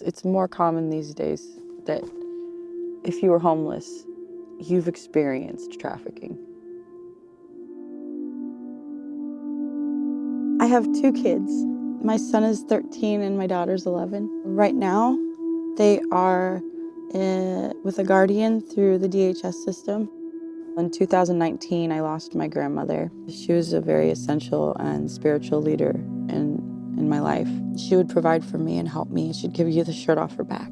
It's more common these days that if you are homeless, you've experienced trafficking. I have 2 kids. My son is 13 and my daughter's 11. Right now, they are with a guardian through the DHS system. In 2019, I lost my grandmother. She was a very essential and spiritual leader in my life. She would provide for me and help me. She'd give you the shirt off her back.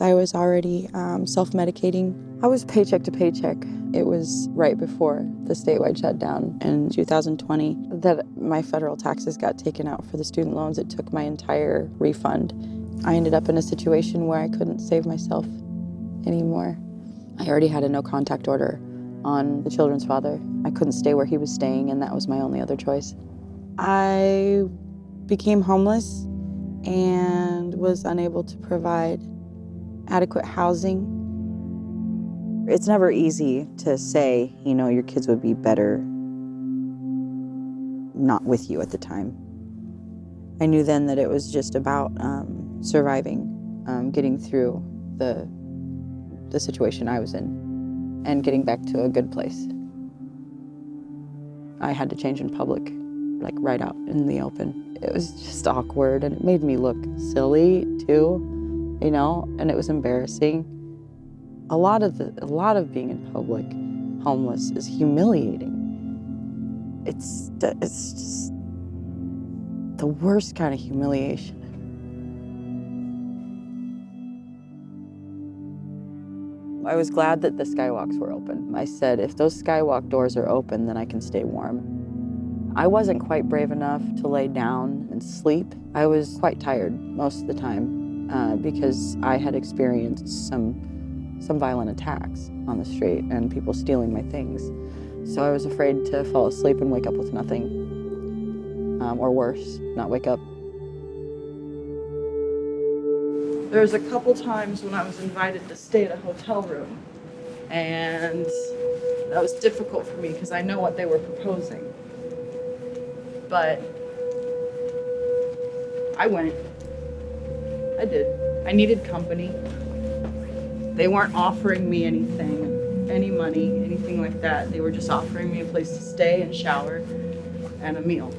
I was already self-medicating. I was paycheck to paycheck. It was right before the statewide shutdown in 2020 that my federal taxes got taken out for the student loans. It took my entire refund. I ended up in a situation where I couldn't save myself anymore. I already had a no-contact order on the children's father. I couldn't stay where he was staying, and that was my only other choice. I became homeless and was unable to provide adequate housing. It's never easy to say, your kids would be better not with you at the time. I knew then that it was just about surviving, getting through the situation I was in and getting back to a good place. I had to change in public, like right out in the open. It was just awkward and it made me look silly too. And it was embarrassing. A lot of being in public homeless is humiliating. It's just the worst kind of humiliation. I was glad that the skywalks were open. I said, if those skywalk doors are open, then I can stay warm. I wasn't quite brave enough to lay down and sleep. I was quite tired most of the time. Because I had experienced some violent attacks on the street and people stealing my things. So I was afraid to fall asleep and wake up with nothing, or worse, not wake up. There's a couple times when I was invited to stay at a hotel room, and that was difficult for me because I know what they were proposing. But I went. I did. I needed company. They weren't offering me anything, any money, anything like that. They were just offering me a place to stay and shower and a meal.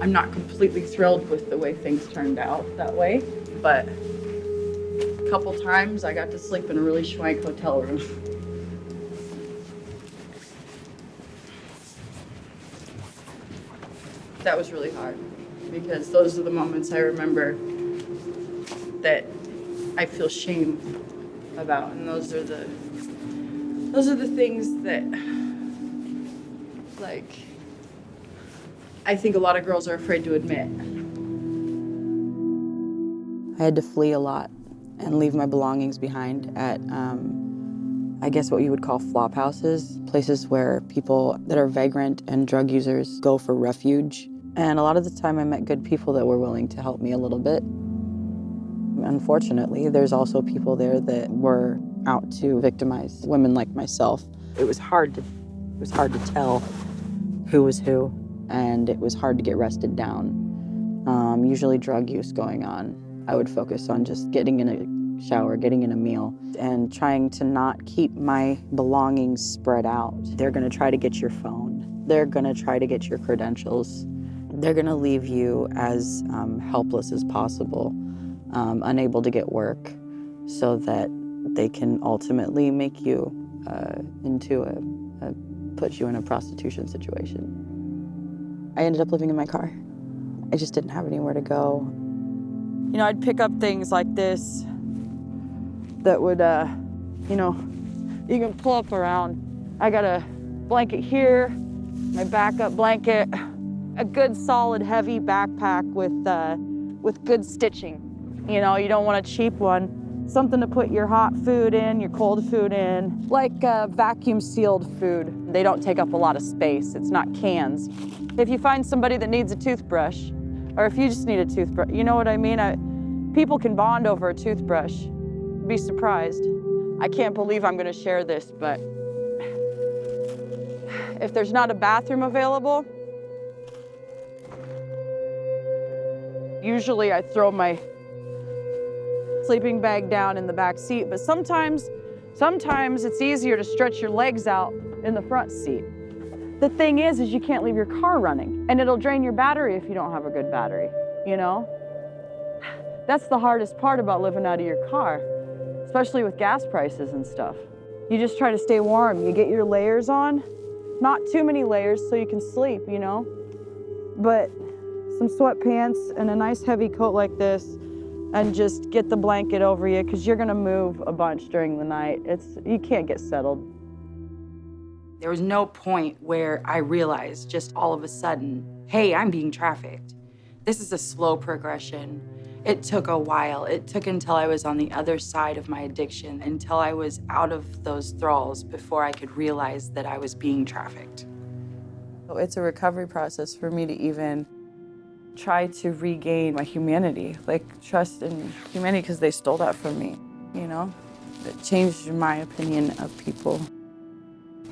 I'm not completely thrilled with the way things turned out that way, but a couple times I got to sleep in a really schwank hotel room. That was really hard because those are the moments I remember that I feel shame about, and those are the things that, like, I think a lot of girls are afraid to admit. I had to flee a lot and leave my belongings behind at, I guess what you would call flop houses, places where people that are vagrant and drug users go for refuge. And a lot of the time I met good people that were willing to help me a little bit. Unfortunately, there's also people there that were out to victimize women like myself. It was hard to tell who was who, and it was hard to get rested down. Usually drug use going on. I would focus on just getting in a shower, getting in a meal, and trying to not keep my belongings spread out. They're gonna try to get your phone. They're gonna try to get your credentials. They're gonna leave you as helpless as possible, unable to get work, so that they can ultimately make you put you in a prostitution situation. I ended up living in my car. I just didn't have anywhere to go. I'd pick up things like this that would, you can pull up around. I got a blanket here, my backup blanket, a good solid heavy backpack with good stitching. You don't want a cheap one. Something to put your hot food in, your cold food in, like vacuum sealed food. They don't take up a lot of space. It's not cans. If you find somebody that needs a toothbrush, or if you just need a toothbrush, you know what I mean? People can bond over a toothbrush. Be surprised. I can't believe I'm gonna share this, but if there's not a bathroom available, Usually I throw my sleeping bag down in the back seat, but sometimes it's easier to stretch your legs out in the front seat. The thing is you can't leave your car running, and it'll drain your battery if you don't have a good battery, you know? That's the hardest part about living out of your car, especially with gas prices and stuff. You just try to stay warm. You get your layers on, not too many layers so you can sleep, you know? But some sweatpants and a nice heavy coat like this, and just get the blanket over you, because you're gonna move a bunch during the night. You can't get settled. There was no point where I realized just all of a sudden, hey, I'm being trafficked. This is a slow progression. It took a while. It took until I was on the other side of my addiction, until I was out of those thralls before I could realize that I was being trafficked. It's a recovery process for me to even try to regain my humanity, like trust in humanity, because they stole that from me, you know? It changed my opinion of people.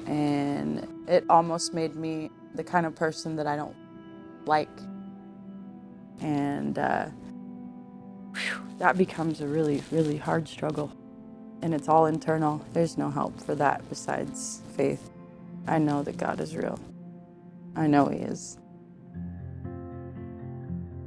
And it almost made me the kind of person that I don't like. And that becomes a really, really hard struggle. And it's all internal. There's no help for that besides faith. I know that God is real. I know He is.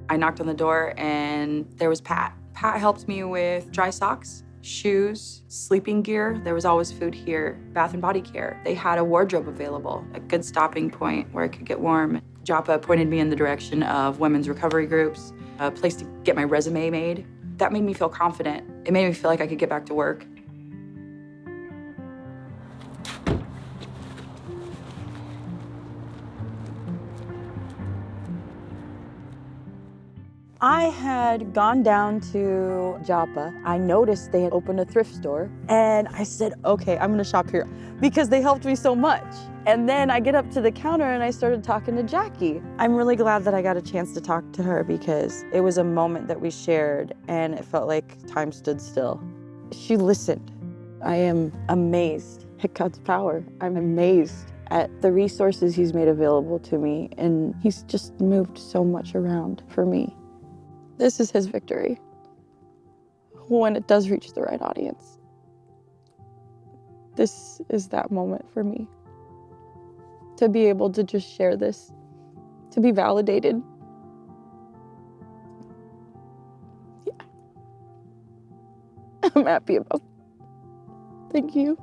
I knocked on the door and there was Pat. Pat helped me with dry socks, shoes, sleeping gear. There was always food here, bath and body care. They had a wardrobe available, a good stopping point where I could get warm. Joppa pointed me in the direction of women's recovery groups, a place to get my resume made. That made me feel confident. It made me feel like I could get back to work. I had gone down to Joppa. I noticed they had opened a thrift store, and I said, okay, I'm gonna shop here, because they helped me so much. And then I get up to the counter and I started talking to Jackie. I'm really glad that I got a chance to talk to her, because it was a moment that we shared and it felt like time stood still. She listened. I am amazed at God's power. I'm amazed at the resources He's made available to me, and He's just moved so much around for me. This is His victory when it does reach the right audience. This is that moment for me, to be able to just share this, to be validated. Yeah. I'm happy about it. Thank you.